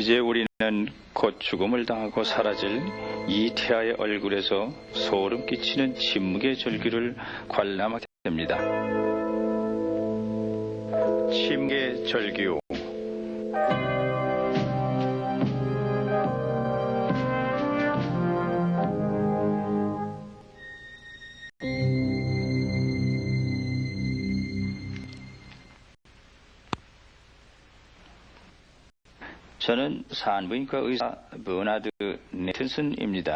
이제 우리는 곧 죽음을 당하고 사라질 이 태아의 얼굴에서 소름 끼치는 침묵의 절규를 관람하게 됩니다. 침묵의 절규. 저는 산부인과 의사 버나드 네튼슨입니다.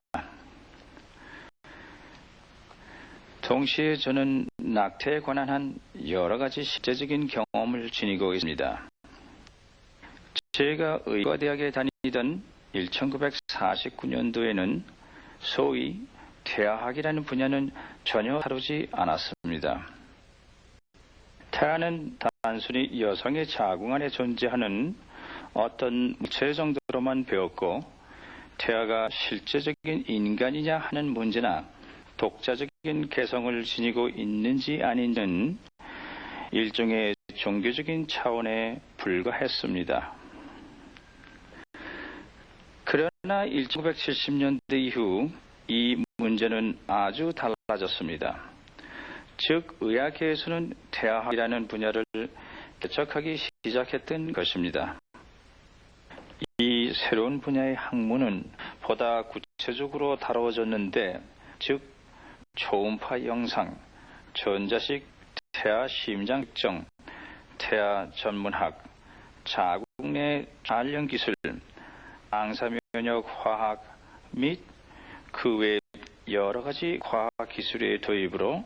동시에 저는 낙태에 관한 한 여러 가지 실제적인 경험을 지니고 있습니다. 제가 의과대학에 다니던 1949년도에는 소위 태아학이라는 분야는 전혀 다루지 않았습니다. 태아는 단순히 여성의 자궁 안에 존재하는 어떤 무체 정도로만 배웠고, 태아가 실제적인 인간이냐 하는 문제나 독자적인 개성을 지니고 있는지 아닌지는 일종의 종교적인 차원에 불과했습니다. 그러나 1970년대 이후 이 문제는 아주 달라졌습니다. 즉, 의학계에서는 태아학이라는 분야를 개척하기 시작했던 것입니다. 이 새로운 분야의 학문은 보다 구체적으로 다뤄졌는데, 즉 초음파 영상, 전자식 태아 심장 측정, 태아 전문학, 자궁 내 촬영 기술, 방사면역 화학 및 그 외 여러 가지 과학 기술의 도입으로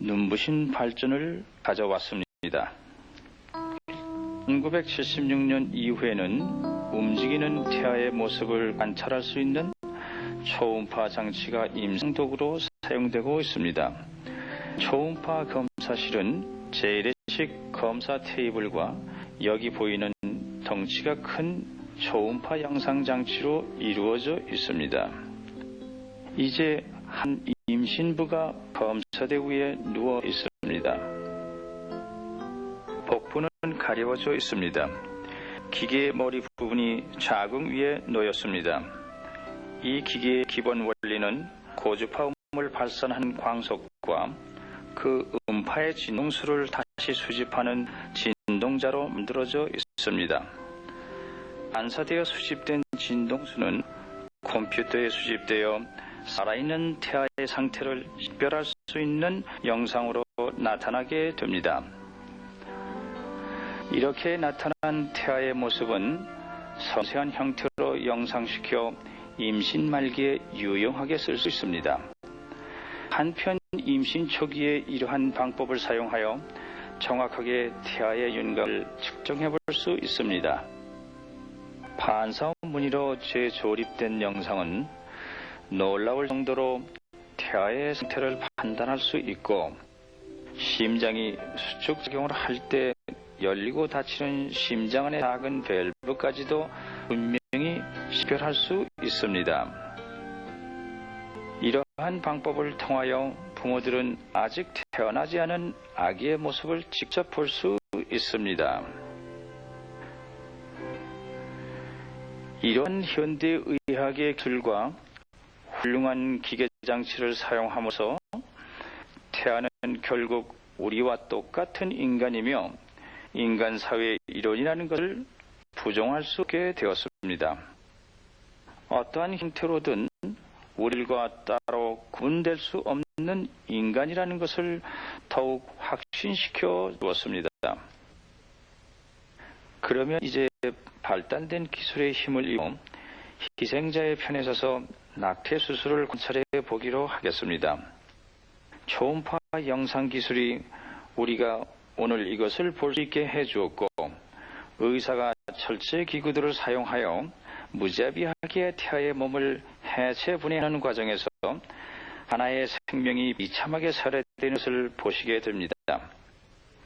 눈부신 발전을 가져왔습니다. 1976년 이후에는 움직이는 태아의 모습을 관찰할 수 있는 초음파 장치가 임상도구로 사용되고 있습니다. 초음파 검사실은 재래식 검사 테이블과 여기 보이는 덩치가 큰 초음파 영상 장치로 이루어져 있습니다. 이제 한 임신부가 검사대 위에 누워 있습니다. 복부는 가려워져 있습니다. 기계의 머리 부분이 자궁 위에 놓였습니다. 이 기계의 기본 원리는 고주파음을 발산한 광속과 그 음파의 진동수를 다시 수집하는 진동자로 만들어져 있습니다. 반사되어 수집된 진동수는 컴퓨터에 수집되어 살아있는 태아의 상태를 식별할 수 있는 영상으로 나타나게 됩니다. 이렇게 나타난 태아의 모습은 섬세한 형태로 영상시켜 임신 말기에 유용하게 쓸 수 있습니다. 한편 임신 초기에 이러한 방법을 사용하여 정확하게 태아의 윤곽을 측정해 볼 수 있습니다. 반사원 무늬로 재조립된 영상은 놀라울 정도로 태아의 상태를 판단할 수 있고, 심장이 수축작용을 할 때 열리고 닫히는 심장 안의 작은 밸브까지도 분명히 식별할 수 있습니다. 이러한 방법을 통하여 부모들은 아직 태어나지 않은 아기의 모습을 직접 볼 수 있습니다. 이러한 현대의학의 기술과 훌륭한 기계장치를 사용하면서 태아는 결국 우리와 똑같은 인간이며 인간 사회의 일원이라는 것을 부정할 수 없게 되었습니다. 어떠한 형태로든 우리과 따로 구분될 수 없는 인간이라는 것을 더욱 확신시켜 주었습니다. 그러면 이제 발달된 기술의 힘을 이용해 희생자의 편에 서서 낙태 수술을 관찰해 보기로 하겠습니다. 초음파 영상 기술이 우리가 오늘 이것을 볼 수 있게 해주었고, 의사가 철제 기구들을 사용하여 무자비하게 태아의 몸을 해체 분해하는 과정에서 하나의 생명이 비참하게 살해되는 것을 보시게 됩니다.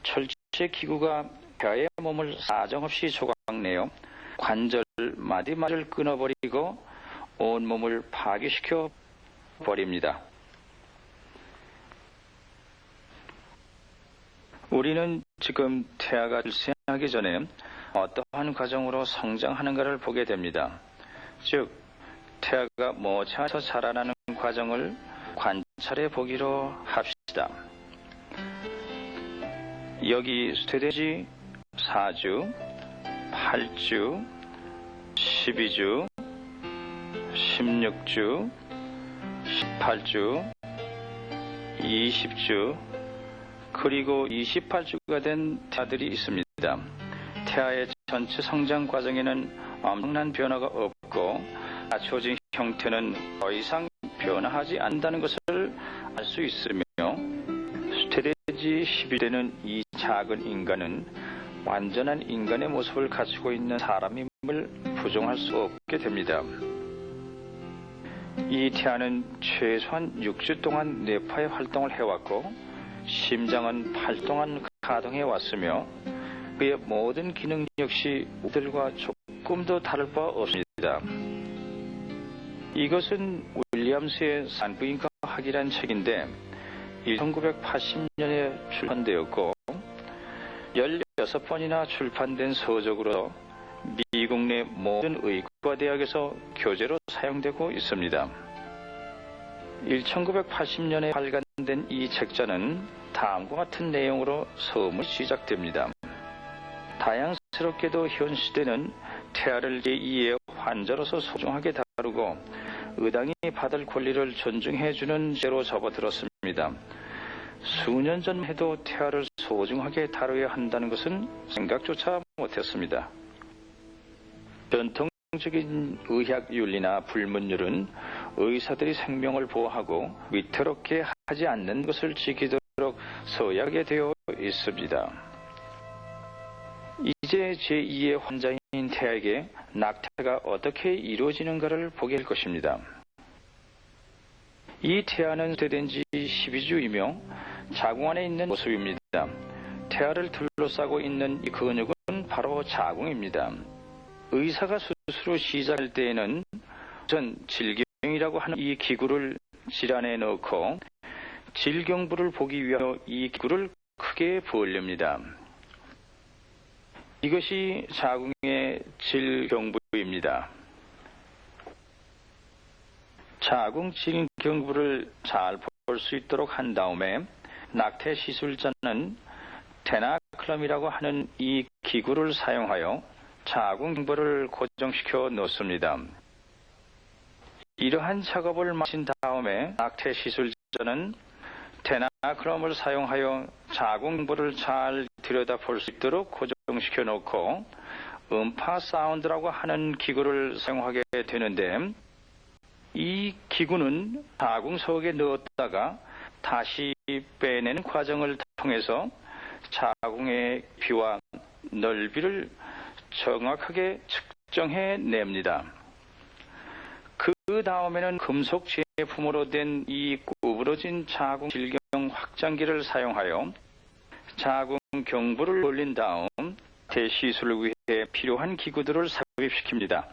철제 기구가 태아의 몸을 사정없이 조각내어 관절 마디마디를 끊어버리고 온몸을 파괴시켜 버립니다. 우리는 지금 태아가 출생하기 전에 어떠한 과정으로 성장하는가를 보게 됩니다. 즉, 태아가 모차에서 자라나는 과정을 관찰해 보기로 합시다. 여기 쇠돼지 4주, 8주, 12주, 16주, 18주, 20주, 그리고 28주가 된 태아들이 있습니다. 태아의 전체 성장 과정에는 엄청난 변화가 없고 조직 형태는 더 이상 변화하지 않는다는 것을 알 수 있으며, 쇠돼지 12대는 이 작은 인간은 완전한 인간의 모습을 갖추고 있는 사람임을 부정할 수 없게 됩니다. 이 태아는 최소한 6주 동안 뇌파의 활동을 해왔고 심장은 8 동안 가동해 왔으며 그의 모든 기능 역시 우리들과 조금도 다를 바 없습니다. 이것은 윌리엄스의 산부인과 학이란 책인데 1980년에 출판되었고 16번이나 출판된 서적으로 미국 내 모든 의과대학에서 교재로 사용되고 있습니다. 1980년에 발간된 이 책자는 다음과 같은 내용으로 서문이 시작됩니다. 다양스럽게도 현 시대는 태아를 제2의 환자로서 소중하게 다루고 의당이 받을 권리를 존중해주는 제로 접어들었습니다. 수년 전 해도 태아를 소중하게 다뤄야 한다는 것은 생각조차 못했습니다. 전통적인 의학 윤리나 불문율은 의사들이 생명을 보호하고 위태롭게 하지 않는 것을 지키도록 서약하게 되어 있습니다. 이제 제2의 환자인 태아에게 낙태가 어떻게 이루어지는가를 보게 될 것입니다. 이 태아는 쇠된 지 12주이며 자궁 안에 있는 모습입니다. 태아를 둘러싸고 있는 이 근육은 바로 자궁입니다. 의사가 수술을 시작할 때에는 우선 질경이라고 하는 이 기구를 질안에 넣고 질경부를 보기 위하여 이 기구를 크게 벌립니다. 이것이 자궁의 질경부입니다. 자궁 질경부를 잘 볼 수 있도록 한 다음에 낙태 시술자는 테나클럼이라고 하는 이 기구를 사용하여 자궁경부를 고정시켜 놓습니다. 이러한 작업을 마친 다음에 낙태 시술자는 테나클럼을 사용하여 자궁경부를 잘 들여다볼 수 있도록 고정시켜 놓고 음파 사운드라고 하는 기구를 사용하게 되는데, 이 기구는 자궁 속에 넣었다가 다시 빼내는 과정을 통해서 자궁의 비와 넓이를 정확하게 측정해 냅니다. 그 다음에는 금속 제품으로 된 이 구부러진 자궁 질경 확장기를 사용하여 자궁 경부를 올린 다음 대시술을 위해 필요한 기구들을 삽입시킵니다.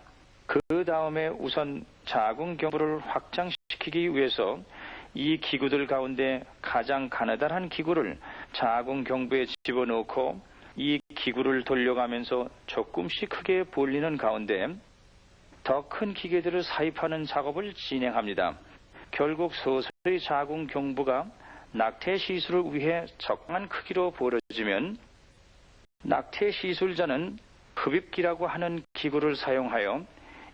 그 다음에 우선 자궁 경부를 확장시키기 위해서 이 기구들 가운데 가장 가느다란 기구를 자궁 경부에 집어넣고 이 기구를 돌려가면서 조금씩 크게 벌리는 가운데 더 큰 기계들을 삽입하는 작업을 진행합니다. 결국 서서히 자궁 경부가 낙태 시술을 위해 적당한 크기로 벌어지면 낙태 시술자는 흡입기라고 하는 기구를 사용하여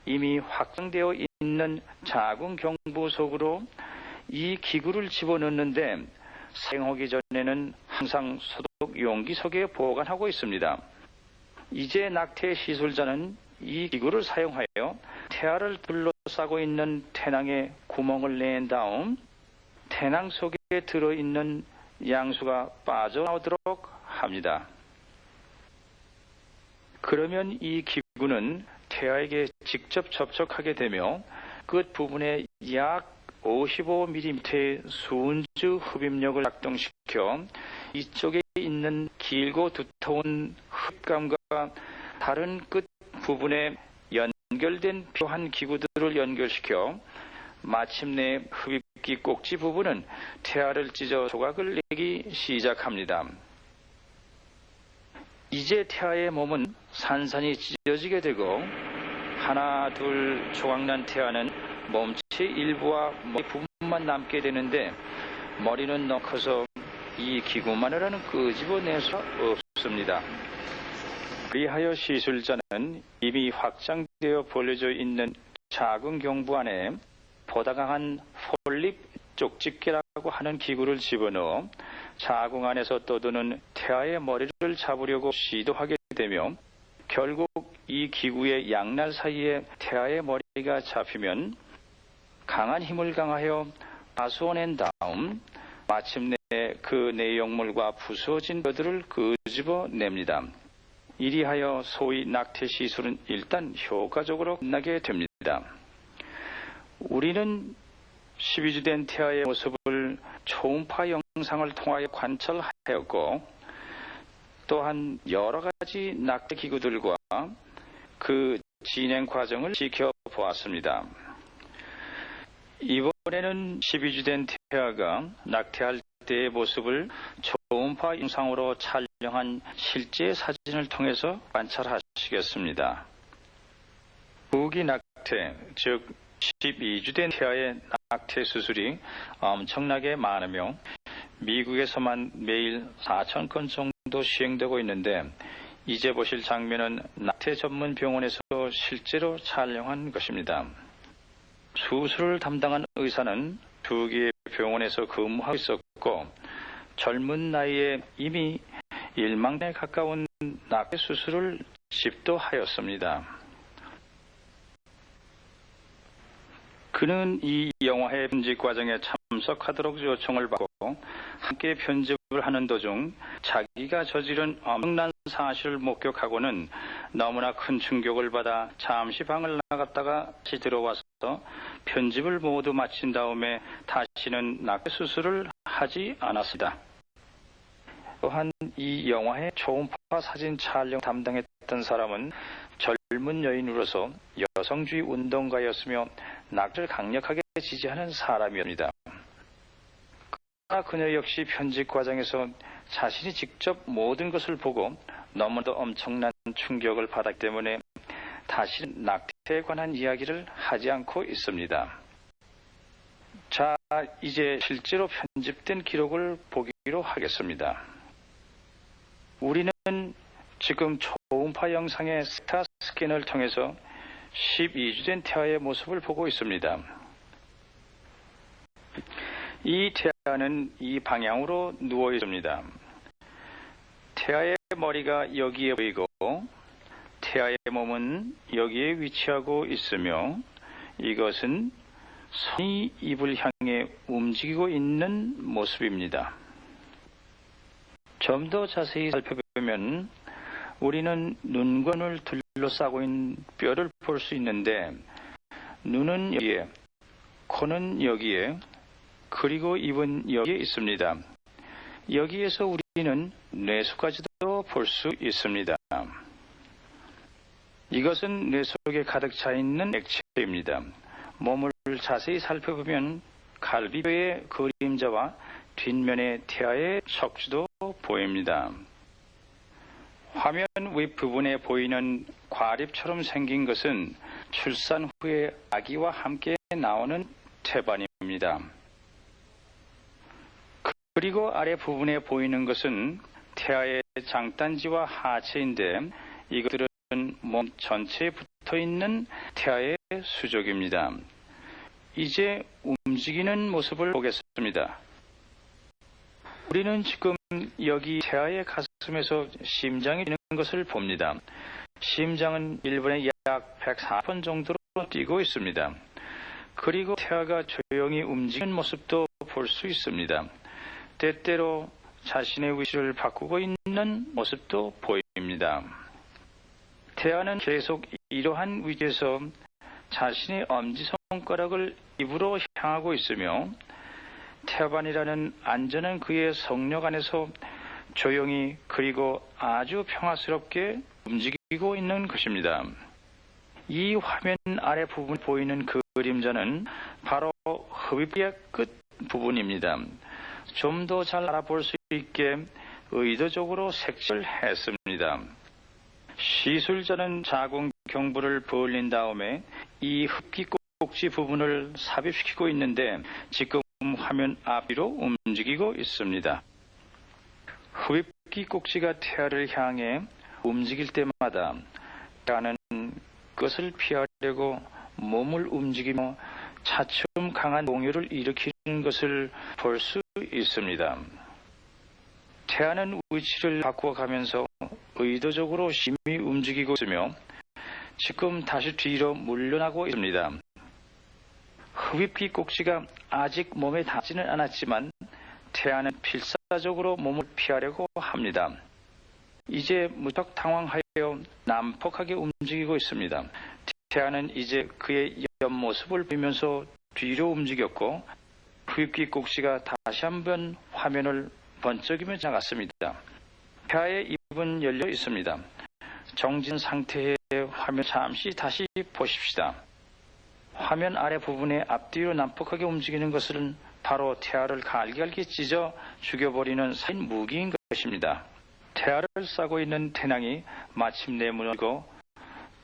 이미 확장되어 있는 자궁 경부 속으로 이 기구를 집어넣는데 사용하기 전에는 항상 소독 용기 속에 보관하고 있습니다. 이제 낙태 시술자는 이 기구를 사용하여 태아를 둘러싸고 있는 태낭에 구멍을 낸 다음 태낭 속에 들어있는 양수가 빠져나오도록 합니다. 그러면 이 기구는 태아에게 직접 접촉하게 되며 끝부분에 약 55mm의 순주 흡입력을 작동시켜 이쪽에 있는 길고 두터운 흡감과 다른 끝 부분에 연결된 필요한 기구들을 연결시켜 마침내 흡입기 꼭지 부분은 태아를 찢어 조각을 내기 시작합니다. 이제 태아의 몸은 산산이 찢어지게 되고 하나 둘 조각난 태아는 몸체 일부와 머리 부분만 남게 되는데 머리는 너무 커서 이 기구만으로는 끄집어낼 수 없습니다. 그리하여 시술자는 이미 확장되어 벌려져 있는 작은 경부 안에 보다 강한 폴립 쪽집게라고 하는 기구를 집어넣어 자궁 안에서 떠도는 태아의 머리를 잡으려고 시도하게 되며 결국 이 기구의 양날 사이에 태아의 머리가 잡히면 강한 힘을 가하여 다수어낸 다음 마침내 그 내용물과 부서진 것들을 끄집어냅니다. 이리하여 소위 낙태 시술은 일단 효과적으로 끝나게 됩니다. 우리는 12주 된 태아의 모습을 초음파 영상을 통하여 관찰하였고 또한 여러 가지 낙태 기구들과 그 진행 과정을 지켜보았습니다. 이번에는 12주 된 태아가 낙태할 때의 모습을 초음파 영상으로 촬영한 실제 사진을 통해서 관찰하시겠습니다. 후기 낙태, 즉 12주 된 태아의 낙태 수술이 엄청나게 많으며 미국에서만 매일 4,000건 정도 시행되고 있는데 이제 보실 장면은 낙태 전문 병원에서 실제로 촬영한 것입니다. 수술을 담당한 의사는 2개의 병원에서 근무하고 있었고 젊은 나이에 이미 1만 건에 가까운 낙태 수술을 집도하였습니다. 그는 이 영화의 편집 과정에 참석하도록 요청을 받고 함께 편집을 하는 도중 자기가 저지른 엄청난 사실을 목격하고는 너무나 큰 충격을 받아 잠시 방을 나갔다가 다시 들어와서 편집을 모두 마친 다음에 다시는 낙태 수술을 하지 않았습니다. 또한 이 영화의 초음파 사진 촬영 담당했던 사람은 젊은 여인으로서 여성주의 운동가였으며 낙태를 강력하게 지지하는 사람이었습니다. 그러나 그녀 역시 편집 과정에서 자신이 직접 모든 것을 보고 너무도 엄청난 충격을 받았기 때문에 다시 낙태에 관한 이야기를 하지 않고 있습니다. 자, 이제 실제로 편집된 기록을 보기로 하겠습니다. 우리는 지금 초음파 영상의 스타 스캔을 통해서 12주 된 태아의 모습을 보고 있습니다. 이 태아는 이 방향으로 누워 있습니다. 태아의 머리가 여기에 보이고 태아의 몸은 여기에 위치하고 있으며 이것은 손이 입을 향해 움직이고 있는 모습입니다. 좀 더 자세히 살펴보면 우리는 눈과 눈을 둘러싸고 있는 뼈를 볼 수 있는데 눈은 여기에, 코는 여기에, 그리고 입은 여기에 있습니다. 여기에서 우리는 뇌수까지도 볼 수 있습니다. 이것은 뇌 속에 가득 차 있는 액체입니다. 몸을 자세히 살펴보면 갈비뼈의 그림자와 뒷면의 태아의 척추도 보입니다. 화면 윗부분에 보이는 과립처럼 생긴 것은 출산 후에 아기와 함께 나오는 태반입니다. 그리고 아래 부분에 보이는 것은 태아의 장단지와 하체인데 이것들은 몸 전체에 붙어있는 태아의 수족입니다. 이제 움직이는 모습을 보겠습니다. 우리는 지금 여기 태아의 가슴에서 심장이 뛰는 것을 봅니다. 심장은 1분에 약 104번 정도로 뛰고 있습니다. 그리고 태아가 조용히 움직이는 모습도 볼 수 있습니다. 때때로 자신의 위치를 바꾸고 있는 모습도 보입니다. 태아는 계속 이러한 위치에서 자신의 엄지손가락을 입으로 향하고 있으며 태반이라는 안전한 그의 성력 안에서 조용히 그리고 아주 평화스럽게 움직이고 있는 것입니다. 이 화면 아래 부분에 보이는 그림자는 바로 흡입의 끝 부분입니다. 좀 더 잘 알아볼 수 있게 의도적으로 색칠을 했습니다. 있습니다. 시술자는 자궁 경부를 벌린 다음에 이 흡기 꼭지 부분을 삽입시키고 있는데 지금 화면 앞뒤로 움직이고 있습니다. 흡입기 꼭지가 태아를 향해 움직일 때마다 태아는 그것을 피하려고 몸을 움직이며 차츰 강한 동요를 일으키는 것을 볼 수 있습니다. 태아는 위치를 바꾸어가면서 의도적으로 심히 움직이고 있으며 지금 다시 뒤로 물러나고 있습니다. 흡입기 꼭지가 아직 몸에 닿지는 않았지만 태아는 필사적으로 몸을 피하려고 합니다. 이제 무척 당황하여 난폭하게 움직이고 있습니다. 태아는 이제 그의 옆모습을 보면서 뒤로 움직였고 흡입기 꼭지가 다시 한번 화면을 번쩍이며 지나갔습니다. 태아의 입은 열려 있습니다. 정진 상태의 화면 잠시 다시 보십시다. 화면 아래 부분에 앞뒤로 난폭하게 움직이는 것은 바로 태아를 갈기갈기 찢어 죽여버리는 살인 무기인 것입니다. 태아를 싸고 있는 태낭이 마침내 무너지고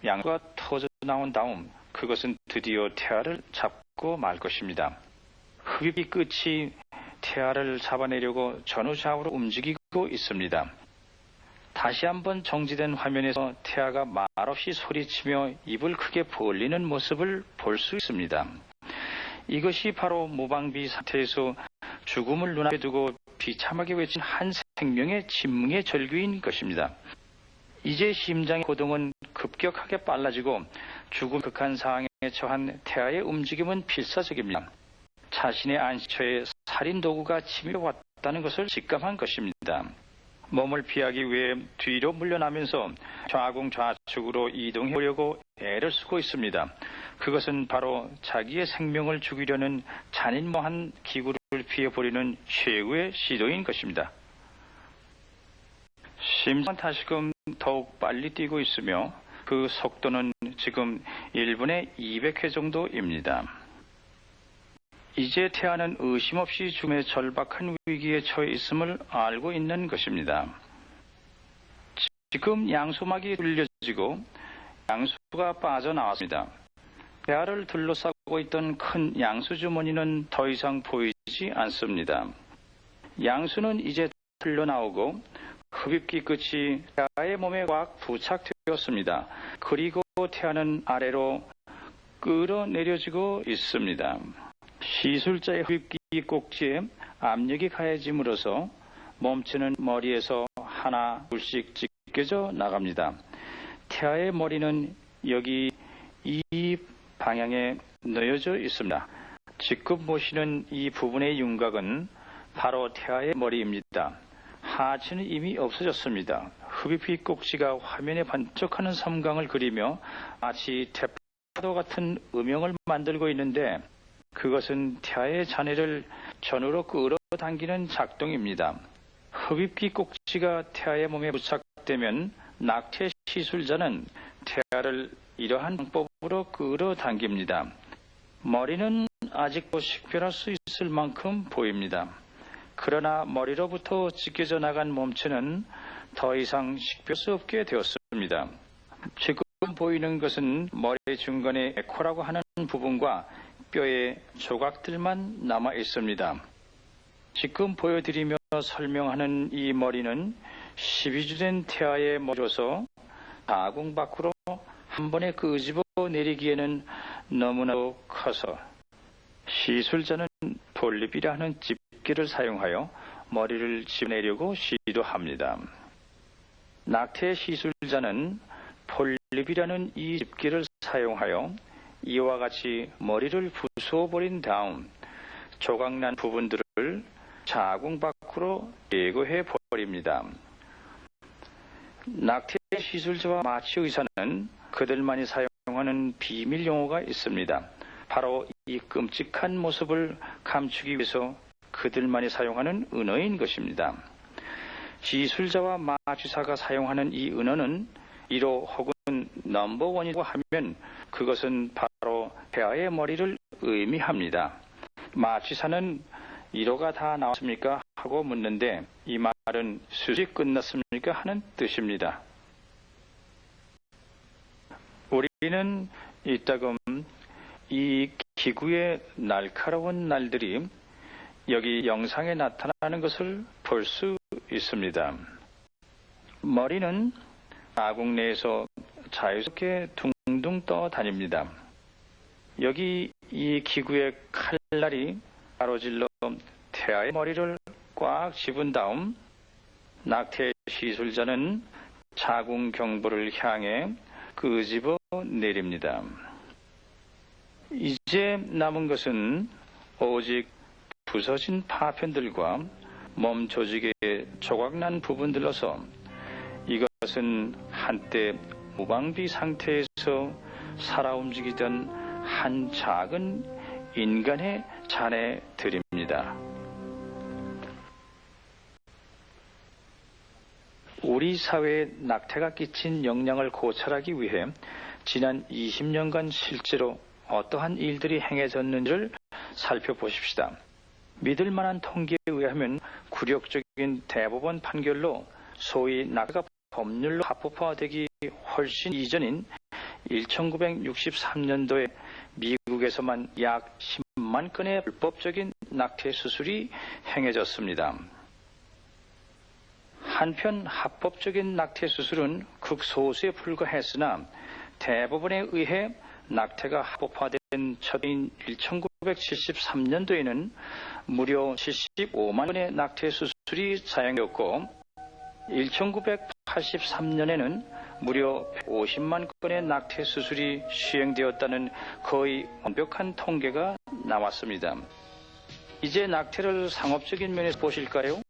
양수가 터져 나온 다음 그것은 드디어 태아를 잡고 말 것입니다. 흡입기 끝이 태아를 잡아내려고 전후좌우로 움직이고 있습니다. 다시 한번 정지된 화면에서 태아가 말없이 소리치며 입을 크게 벌리는 모습을 볼 수 있습니다. 이것이 바로 무방비 상태에서 죽음을 눈앞에 두고 비참하게 외친 한 생명의 진흥의 절규인 것입니다. 이제 심장의 고동은 급격하게 빨라지고 죽음 극한 상황에 처한 태아의 움직임은 필사적입니다. 자신의 안식처에 살인 도구가 침입해왔다는 것을 직감한 것입니다. 몸을 피하기 위해 뒤로 물러나면서 좌궁 좌측으로 이동해 보려고 애를 쓰고 있습니다. 그것은 바로 자기의 생명을 죽이려는 잔인모한 기구를 피해버리는 최후의 시도인 것입니다. 심장은 다시금 더욱 빨리 뛰고 있으며 그 속도는 지금 1분에 200회 정도입니다. 이제 태아는 의심 없이 죽음의 절박한 위기에 처해 있음을 알고 있는 것입니다. 지금 양소막이 뚫려지고 양수가 빠져나왔습니다. 태아를 둘러싸고 있던 큰 양수 주머니는 더 이상 보이지 않습니다. 양수는 이제 흘러나오고 흡입기 끝이 태아의 몸에 꽉 부착되었습니다. 그리고 태아는 아래로 끌어내려지고 있습니다. 시술자의 흡입기 꼭지에 압력이 가해짐으로써 몸체는 머리에서 하나 둘씩 찢겨져 나갑니다. 태아의 머리는 여기 이 방향에 놓여져 있습니다. 지금 보시는 이 부분의 윤곽은 바로 태아의 머리입니다. 하체는 이미 없어졌습니다. 흡입기 꼭지가 화면에 반짝하는 섬광을 그리며 마치 태파도 같은 음영을 만들고 있는데 그것은 태아의 자네를 전으로 끌어당기는 작동입니다. 흡입기 꼭지가 태아의 몸에 부착되면 낙태 시술자는 태아를 이러한 방법으로 끌어당깁니다. 머리는 아직도 식별할 수 있을 만큼 보입니다. 그러나 머리로부터 찢겨져 나간 몸체는 더 이상 식별할 수 없게 되었습니다. 지금 보이는 것은 머리 중간에 에코라고 하는 부분과 뼈의 조각들만 남아 있습니다. 지금 보여드리며 설명하는 이 머리는 12주 된 태아의 머리로서 자궁 밖으로 한 번에 끄집어 내리기에는 너무나도 커서 시술자는 폴립이라 하는 집게를 사용하여 머리를 집어내려고 시도합니다. 낙태 시술자는 폴립이라는 이 집게를 사용하여 이와 같이 머리를 부숴버린 다음 조각난 부분들을 자궁 밖으로 제거해 버립니다. 낙태 시술자와 마취 의사는 그들만이 사용하는 비밀 용어가 있습니다. 바로 이 끔찍한 모습을 감추기 위해서 그들만이 사용하는 은어인 것입니다. 시술자와 마취사가 사용하는 이 은어는 1호 혹은 넘버원이라고 하면 그것은 바로 태아의 머리를 의미합니다. 마취사는 1호가 다 나왔습니까? 하고 묻는데 이 말은 수술이 끝났습니까? 하는 뜻입니다. 우리는 이따금 이 기구의 날카로운 날들이 여기 영상에 나타나는 것을 볼 수 있습니다. 머리는 아궁 내에서 자유롭게 둥둥 떠다닙니다. 여기 이 기구의 칼날이 가로질러 태아의 머리를 꽉 집은 다음 낙태 시술자는 자궁 경부를 향해 끄집어 내립니다. 이제 남은 것은 오직 부서진 파편들과 몸 조직의 조각난 부분들로서 이것은 한때 무방비 상태에서 살아 움직이던 한 작은 인간의 잔해들입니다. 우리 사회에 낙태가 끼친 영향을 고찰하기 위해 지난 20년간 실제로 어떠한 일들이 행해졌는지를 살펴보십시다. 믿을 만한 통계에 의하면 굴욕적인 대법원 판결로 소위 낙태가 법률로 합법화되기 훨씬 이전인 1963년도에 미국에서만 약 10만 건의 불법적인 낙태 수술이 행해졌습니다. 한편 합법적인 낙태 수술은 극소수에 불과했으나 대법원에 의해 낙태가 합법화된 첫해인 1973년도에는 무려 75만 건의 낙태 수술이 사용되었고 1983년에는 무려 150만 건의 낙태 수술이 시행되었다는 거의 완벽한 통계가 나왔습니다. 이제 낙태를 상업적인 면에서 보실까요?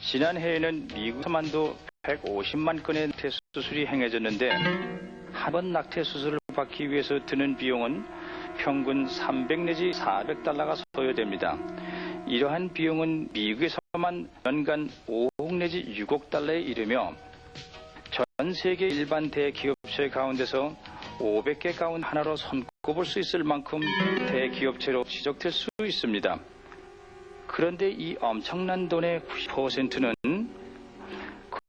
지난해에는 미국에서만도 150만 건의 낙태 수술이 행해졌는데 한 번 낙태 수술을 받기 위해서 드는 비용은 평균 300 내지 400달러가 소요됩니다. 이러한 비용은 미국에서만 연간 5억 내지 6억 달러에 이르며 전 세계 일반 대기업체 가운데서 500개 가운데 하나로 손꼽을 수 있을 만큼 대기업체로 지적될 수 있습니다. 그런데 이 엄청난 돈의 90%는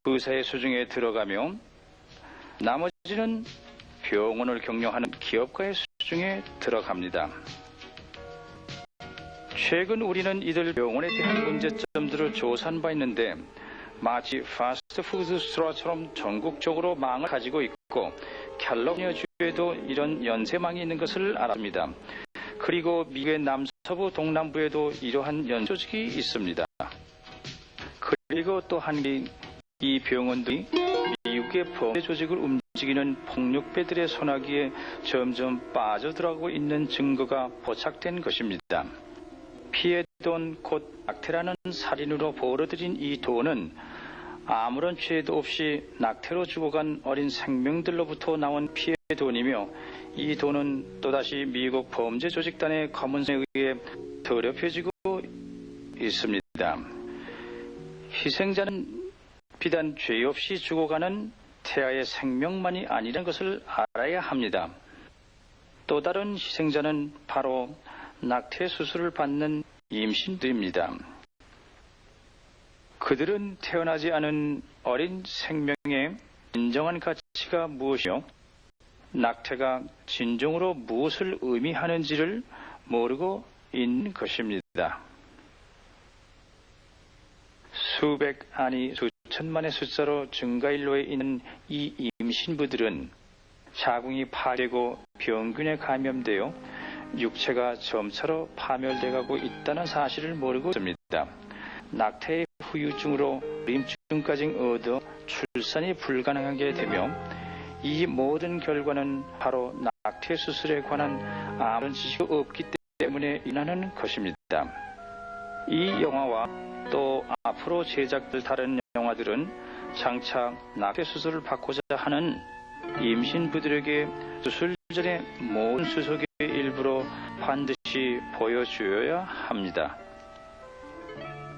의사의 수중에 들어가며 나머지는 병원을 경영하는 기업가의 수중에 들어갑니다. 최근 우리는 이들 병원에 대한 문제점들을 조사한 바 있는데 마치 파스트푸드 스토어처럼 전국적으로 망을 가지고 있고 캘리포니아주에도 이런 연쇄망이 있는 것을 알았습니다. 그리고 미국의 남서부 동남부에도 이러한 연조직이 있습니다. 그리고 또 한 개 이 병원들이 미국의 범죄 조직을 움직이는 폭력배들의 손아귀에 점점 빠져들어가고 있는 증거가 포착된 것입니다. 피해 돈 곧 낙태라는 살인으로 벌어들인 이 돈은 아무런 죄도 없이 낙태로 죽어간 어린 생명들로부터 나온 피해 돈이며 이 돈은 또다시 미국 범죄 조직단의 검은손에 의해 더럽혀지고 있습니다. 희생자는 비단 죄 없이 죽어가는 태아의 생명만이 아니라는 것을 알아야 합니다. 또 다른 희생자는 바로 낙태 수술을 받는 임신들입니다. 그들은 태어나지 않은 어린 생명의 진정한 가치가 무엇이며 낙태가 진정으로 무엇을 의미하는지를 모르고 있는 것입니다. 수백 아니 수천만의 숫자로 증가일로에 있는 이 임신부들은 자궁이 파되고 병균에 감염되어 육체가 점차로 파멸돼가고 있다는 사실을 모르고 있습니다. 낙태의 후유증으로 임충까지 얻어 출산이 불가능하게 되며 이 모든 결과는 바로 낙태 수술에 관한 아무런 지식이 없기 때문에 일어나는 것입니다. 이 영화와 또 앞으로 제작될 다른 영화들은 장차 낙태 수술을 받고자 하는 임신부들에게 수술 전에 모든 수속의 일부로 반드시 보여주어야 합니다.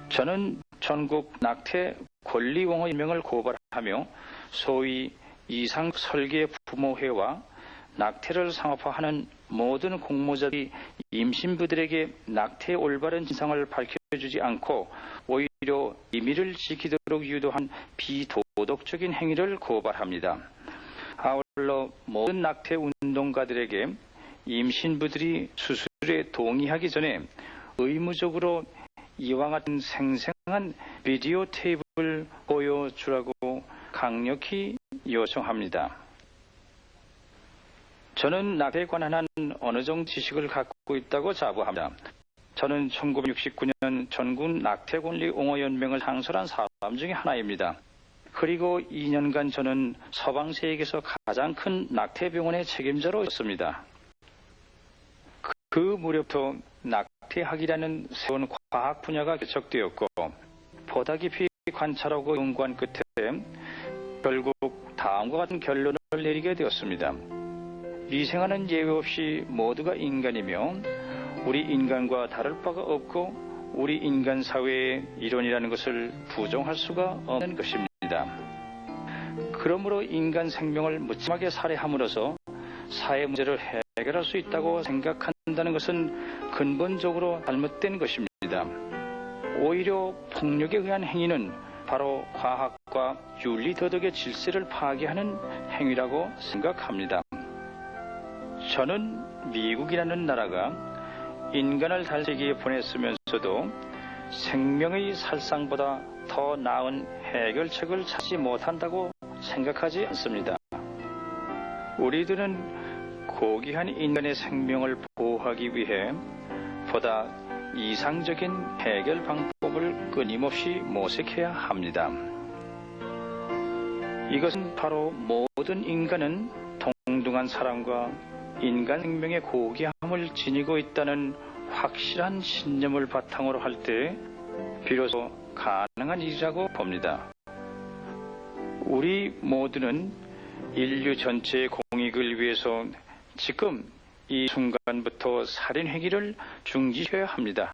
저는 전국 낙태 권리옹호 일명을 고발하며 소위 이상 설계 부모회와 낙태를 상업화하는 모든 공모자들이 임신부들에게 낙태의 올바른 진상을 밝혀주지 않고 오히려 오히려 비밀을 지키도록 유도한 비도덕적인 행위를 고발합니다. 아울러 모든 낙태 운동가들에게 임신부들이 수술에 동의하기 전에 의무적으로 이와 같은 생생한 비디오 테이프를 보여주라고 강력히 요청합니다. 저는 낙태에 관한 한 어느 정도 지식을 갖고 있다고 자부합니다. 저는 1969년 전국 낙태권리 옹호연맹을 창설한 사람 중에 하나입니다. 그리고 2년간 저는 서방 세계에서 가장 큰 낙태병원의 책임자로였습니다. 그 무렵부터 낙태학이라는 새로운 과학 분야가 개척되었고 보다 깊이 관찰하고 연구한 끝에 결국 다음과 같은 결론을 내리게 되었습니다. 미생아는 예외 없이 모두가 인간이며 우리 인간과 다를 바가 없고 우리 인간 사회의 일원이라는 것을 부정할 수가 없는 것입니다. 그러므로 인간 생명을 무참하게 살해함으로써 사회 문제를 해결할 수 있다고 생각한다는 것은 근본적으로 잘못된 것입니다. 오히려 폭력에 의한 행위는 바로 과학과 윤리 도덕의 질서를 파괴하는 행위라고 생각합니다. 저는 미국이라는 나라가 인간을 달세기에 보냈으면서도 생명의 살상보다 더 나은 해결책을 찾지 못한다고 생각하지 않습니다. 우리들은 고귀한 인간의 생명을 보호하기 위해 보다 이상적인 해결 방법을 끊임없이 모색해야 합니다. 이것은 바로 모든 인간은 동등한 사람과 인간 생명의 고귀함을 지니고 있다는 확실한 신념을 바탕으로 할 때 비로소 가능한 일이라고 봅니다. 우리 모두는 인류 전체의 공익을 위해서 지금 이 순간부터 살인 행위를 중지해야 합니다.